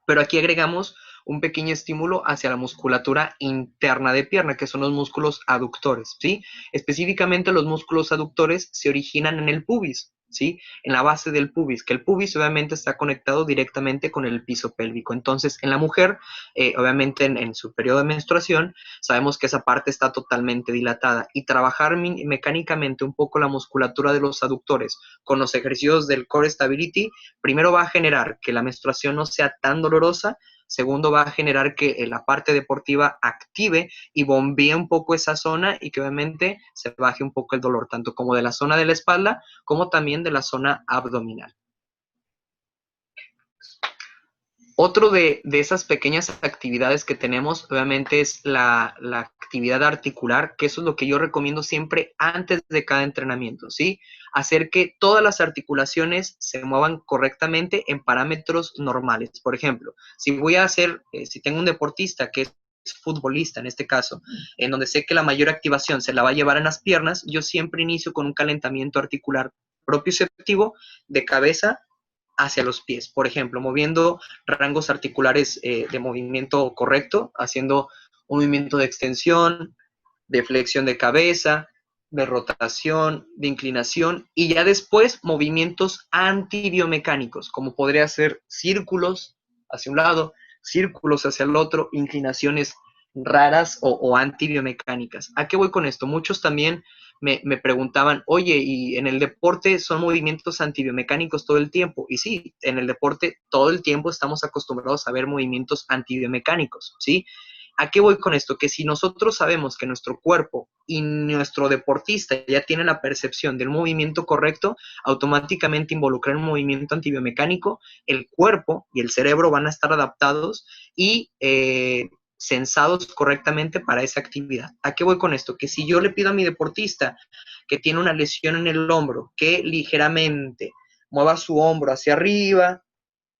pero aquí agregamos un pequeño estímulo hacia la musculatura interna de pierna, que son los músculos aductores, ¿sí? Específicamente los músculos aductores se originan en el pubis, ¿sí? En la base del pubis, que el pubis obviamente está conectado directamente con el piso pélvico. Entonces, en la mujer, obviamente en su periodo de menstruación, sabemos que esa parte está totalmente dilatada y trabajar mecánicamente un poco la musculatura de los aductores con los ejercicios del Core Stability, primero va a generar que la menstruación no sea tan dolorosa. Segundo, va a generar que la parte deportiva active y bombee un poco esa zona y que obviamente se baje un poco el dolor, tanto como de la zona de la espalda como también de la zona abdominal. Otro de esas pequeñas actividades que tenemos, obviamente, es la actividad articular, que eso es lo que yo recomiendo siempre antes de cada entrenamiento, ¿sí? Hacer que todas las articulaciones se muevan correctamente en parámetros normales. Por ejemplo, si voy a hacer, si tengo un deportista que es futbolista en este caso, en donde sé que la mayor activación se la va a llevar en las piernas, yo siempre inicio con un calentamiento articular propioceptivo de cabeza hacia los pies, por ejemplo, moviendo rangos articulares de movimiento correcto, haciendo un movimiento de extensión, de flexión de cabeza, de rotación, de inclinación, y ya después movimientos antibiomecánicos, como podría ser círculos hacia un lado, círculos hacia el otro, inclinaciones raras o antibiomecánicas. ¿A qué voy con esto? Muchos también me preguntaban, oye, ¿y en el deporte son movimientos antibiomecánicos todo el tiempo? Y sí, en el deporte todo el tiempo estamos acostumbrados a ver movimientos antibiomecánicos, ¿sí? ¿A qué voy con esto? Que si nosotros sabemos que nuestro cuerpo y nuestro deportista ya tiene la percepción del movimiento correcto, automáticamente involucrar un movimiento antibiomecánico, el cuerpo y el cerebro van a estar adaptados y sensados correctamente para esa actividad. ¿A qué voy con esto? Que si yo le pido a mi deportista que tiene una lesión en el hombro, que ligeramente mueva su hombro hacia arriba,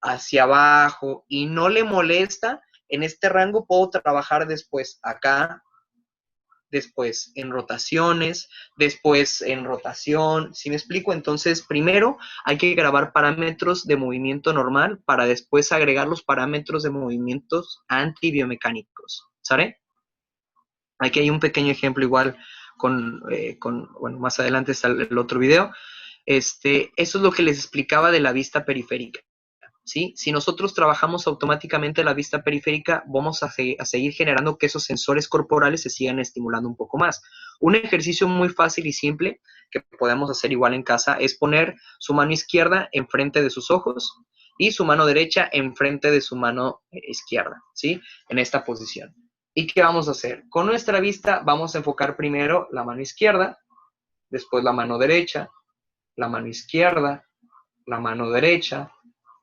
hacia abajo y no le molesta, en este rango puedo trabajar después acá, después en rotaciones, después en rotación, ¿sí me explico? Entonces, primero hay que grabar parámetros de movimiento normal para después agregar los parámetros de movimientos antibiomecánicos, ¿sabes? Aquí hay un pequeño ejemplo igual bueno, más adelante está el otro video. Eso es lo que les explicaba de la vista periférica. ¿Sí? Si nosotros trabajamos automáticamente la vista periférica, vamos a seguir generando que esos sensores corporales se sigan estimulando un poco más. Un ejercicio muy fácil y simple que podemos hacer igual en casa es poner su mano izquierda enfrente de sus ojos y su mano derecha enfrente de su mano izquierda, ¿sí? En esta posición. ¿Y qué vamos a hacer? Con nuestra vista vamos a enfocar primero la mano izquierda, después la mano derecha, la mano izquierda, la mano derecha,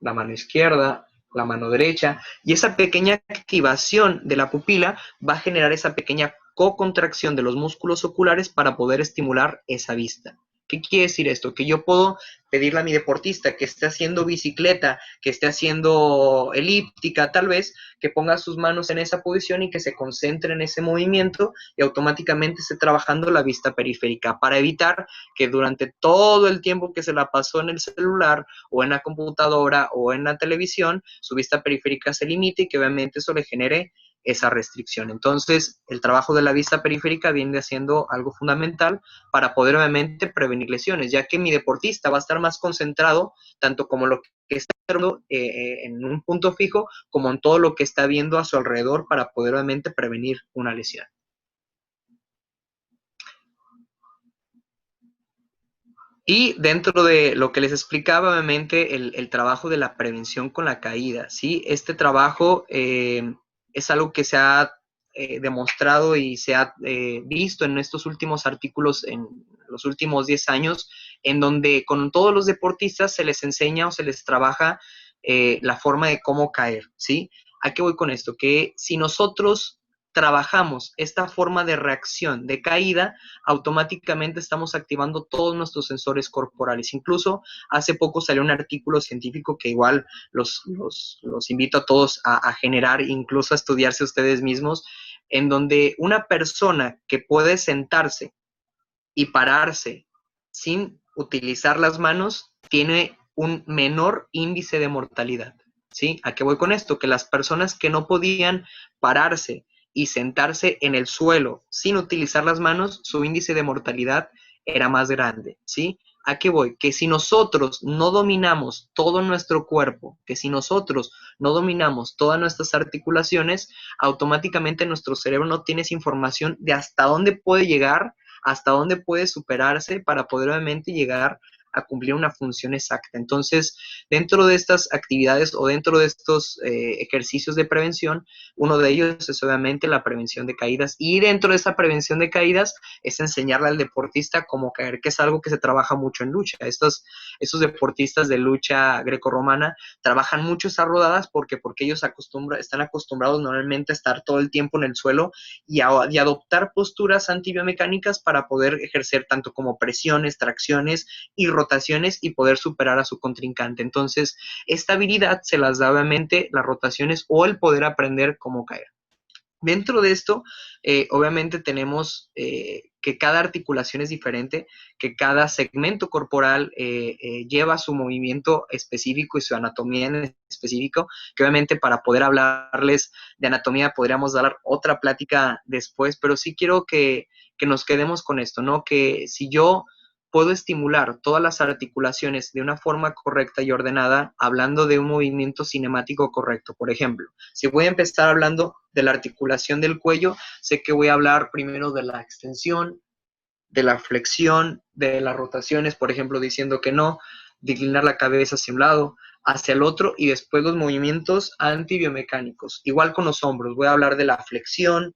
la mano izquierda, la mano derecha, y esa pequeña activación de la pupila va a generar esa pequeña co-contracción de los músculos oculares para poder estimular esa vista. ¿Qué quiere decir esto? Que yo puedo pedirle a mi deportista que esté haciendo bicicleta, que esté haciendo elíptica tal vez, que ponga sus manos en esa posición y que se concentre en ese movimiento y automáticamente esté trabajando la vista periférica para evitar que durante todo el tiempo que se la pasó en el celular o en la computadora o en la televisión, su vista periférica se limite y que obviamente eso le genere esa restricción. Entonces, el trabajo de la vista periférica viene siendo algo fundamental para poder obviamente prevenir lesiones, ya que mi deportista va a estar más concentrado tanto como lo que está haciendo en un punto fijo, como en todo lo que está viendo a su alrededor para poder obviamente prevenir una lesión. Y dentro de lo que les explicaba, obviamente, el trabajo de la prevención con la caída, ¿sí? Este trabajo es algo que se ha demostrado y se ha visto en estos últimos artículos, en los últimos 10 años, en donde con todos los deportistas se les enseña o se les trabaja la forma de cómo caer, ¿sí? ¿A qué voy con esto? Que si nosotros trabajamos esta forma de reacción de caída, automáticamente estamos activando todos nuestros sensores corporales. Incluso hace poco salió un artículo científico que igual los invito a todos a generar, incluso a estudiarse ustedes mismos, en donde una persona que puede sentarse y pararse sin utilizar las manos tiene un menor índice de mortalidad. ¿Sí? ¿A qué voy con esto? Que las personas que no podían pararse y sentarse en el suelo sin utilizar las manos, su índice de mortalidad era más grande. ¿Sí? ¿A qué voy? Que si nosotros no dominamos todo nuestro cuerpo, que si nosotros no dominamos todas nuestras articulaciones, automáticamente nuestro cerebro no tiene esa información de hasta dónde puede llegar, hasta dónde puede superarse para poder obviamente llegar a cumplir una función exacta. Entonces, dentro de estas actividades o dentro de estos ejercicios de prevención, uno de ellos es obviamente la prevención de caídas, y dentro de esa prevención de caídas es enseñarle al deportista cómo caer, que es algo que se trabaja mucho en lucha. Estos deportistas de lucha grecorromana trabajan mucho esas rodadas porque ellos están acostumbrados normalmente a estar todo el tiempo en el suelo y adoptar posturas antibiomecánicas para poder ejercer tanto como presiones, tracciones y rotaciones y poder superar a su contrincante. Entonces, esta habilidad se las da obviamente las rotaciones o el poder aprender cómo caer. Dentro de esto, obviamente tenemos que cada articulación es diferente, que cada segmento corporal lleva su movimiento específico y su anatomía en específico, que obviamente para poder hablarles de anatomía podríamos dar otra plática después, pero sí quiero que nos quedemos con esto, ¿no? Que si yo puedo estimular todas las articulaciones de una forma correcta y ordenada, hablando de un movimiento cinemático correcto. Por ejemplo, si voy a empezar hablando de la articulación del cuello, sé que voy a hablar primero de la extensión, de la flexión, de las rotaciones, por ejemplo, diciendo que no, de inclinar la cabeza hacia un lado, hacia el otro, y después los movimientos antibiomecánicos. Igual con los hombros, voy a hablar de la flexión,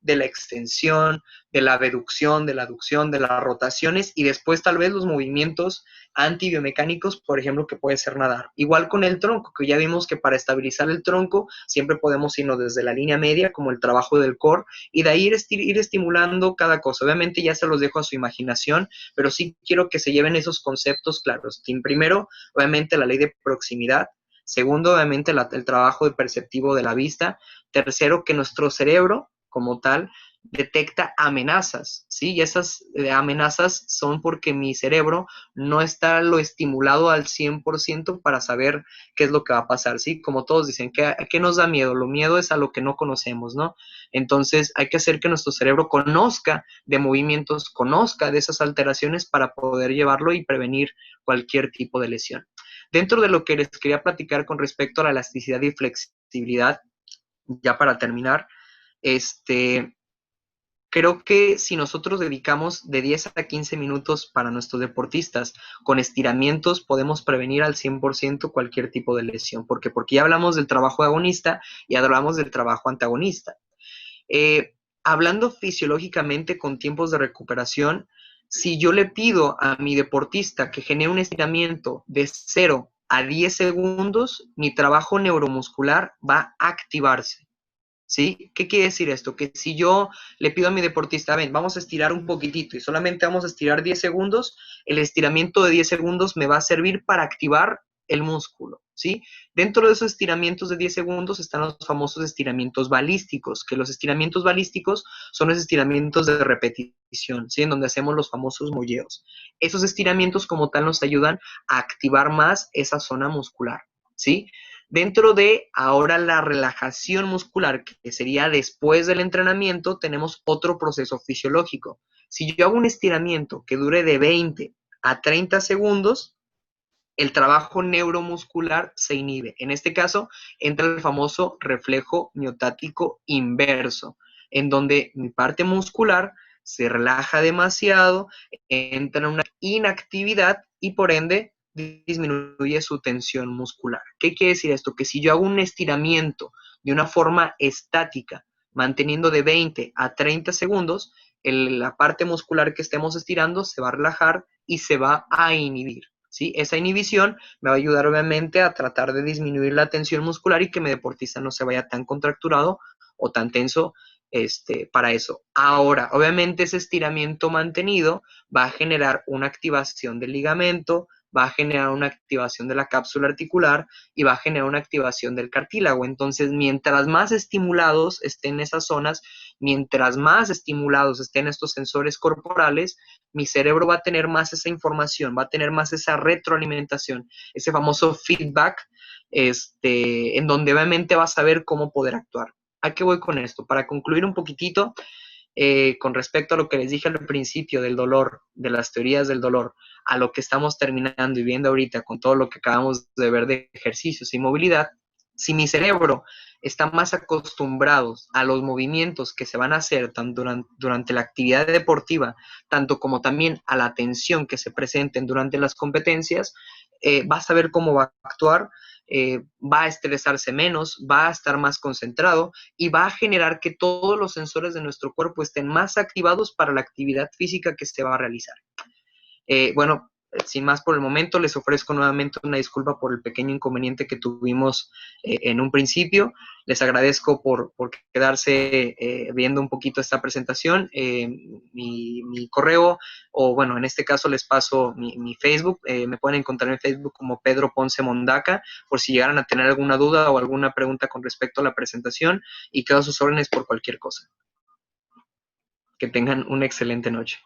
de la extensión, de la abducción, de la aducción, de las rotaciones y después tal vez los movimientos antibiomecánicos, por ejemplo, que puede ser nadar. Igual con el tronco, que ya vimos que para estabilizar el tronco siempre podemos irnos desde la línea media, como el trabajo del core, y de ahí ir estimulando cada cosa. Obviamente ya se los dejo a su imaginación, pero sí quiero que se lleven esos conceptos claros. Primero, obviamente la ley de proximidad. Segundo, obviamente el trabajo de perceptivo de la vista. Tercero, que nuestro cerebro como tal detecta amenazas, ¿sí? Y esas amenazas son porque mi cerebro no está lo estimulado al 100% para saber qué es lo que va a pasar, ¿sí? Como todos dicen, ¿qué nos da miedo? Lo miedo es a lo que no conocemos, ¿no? Entonces hay que hacer que nuestro cerebro conozca de movimientos, conozca de esas alteraciones para poder llevarlo y prevenir cualquier tipo de lesión. Dentro de lo que les quería platicar con respecto a la elasticidad y flexibilidad, ya para terminar, creo que si nosotros dedicamos de 10 a 15 minutos para nuestros deportistas con estiramientos, podemos prevenir al 100% cualquier tipo de lesión. ¿Por qué? Porque ya hablamos del trabajo agonista y hablamos del trabajo antagonista. Hablando fisiológicamente con tiempos de recuperación, si yo le pido a mi deportista que genere un estiramiento de 0 a 10 segundos, mi trabajo neuromuscular va a activarse. ¿Sí? ¿Qué quiere decir esto? Que si yo le pido a mi deportista, ven, vamos a estirar un poquitito y solamente vamos a estirar 10 segundos, el estiramiento de 10 segundos me va a servir para activar el músculo, ¿sí? Dentro de esos estiramientos de 10 segundos están los famosos estiramientos balísticos, que los estiramientos balísticos son los estiramientos de repetición, ¿sí? En donde hacemos los famosos molleos. Esos estiramientos como tal nos ayudan a activar más esa zona muscular, ¿sí? Dentro de ahora la relajación muscular, que sería después del entrenamiento, tenemos otro proceso fisiológico. Si yo hago un estiramiento que dure de 20 a 30 segundos, el trabajo neuromuscular se inhibe. En este caso, entra el famoso reflejo miotático inverso, en donde mi parte muscular se relaja demasiado, entra en una inactividad y por ende disminuye su tensión muscular. ¿Qué quiere decir esto? Que si yo hago un estiramiento de una forma estática, manteniendo de 20 a 30 segundos, la parte muscular que estemos estirando se va a relajar y se va a inhibir. ¿Sí? Esa inhibición me va a ayudar obviamente a tratar de disminuir la tensión muscular y que mi deportista no se vaya tan contracturado o tan tenso para eso. Ahora, obviamente ese estiramiento mantenido va a generar una activación del ligamento, va a generar una activación de la cápsula articular y va a generar una activación del cartílago. Entonces, mientras más estimulados estén esas zonas, mientras más estimulados estén estos sensores corporales, mi cerebro va a tener más esa información, va a tener más esa retroalimentación, ese famoso feedback, en donde obviamente va a saber cómo poder actuar. ¿A qué voy con esto? Para concluir un poquitito, con respecto a lo que les dije al principio del dolor, de las teorías del dolor, a lo que estamos terminando y viendo ahorita con todo lo que acabamos de ver de ejercicios y movilidad, si mi cerebro está más acostumbrado a los movimientos que se van a hacer tanto durante la actividad deportiva, tanto como también a la tensión que se presenten durante las competencias, va a saber cómo va a actuar, va a estresarse menos, va a estar más concentrado y va a generar que todos los sensores de nuestro cuerpo estén más activados para la actividad física que se va a realizar. Bueno, sin más por el momento, les ofrezco nuevamente una disculpa por el pequeño inconveniente que tuvimos en un principio. Les agradezco por quedarse viendo un poquito esta presentación. Mi correo, o bueno, en este caso les paso mi Facebook. Me pueden encontrar en Facebook como Pedro Ponce Mondaca, por si llegaran a tener alguna duda o alguna pregunta con respecto a la presentación, y quedo a sus órdenes por cualquier cosa. Que tengan una excelente noche.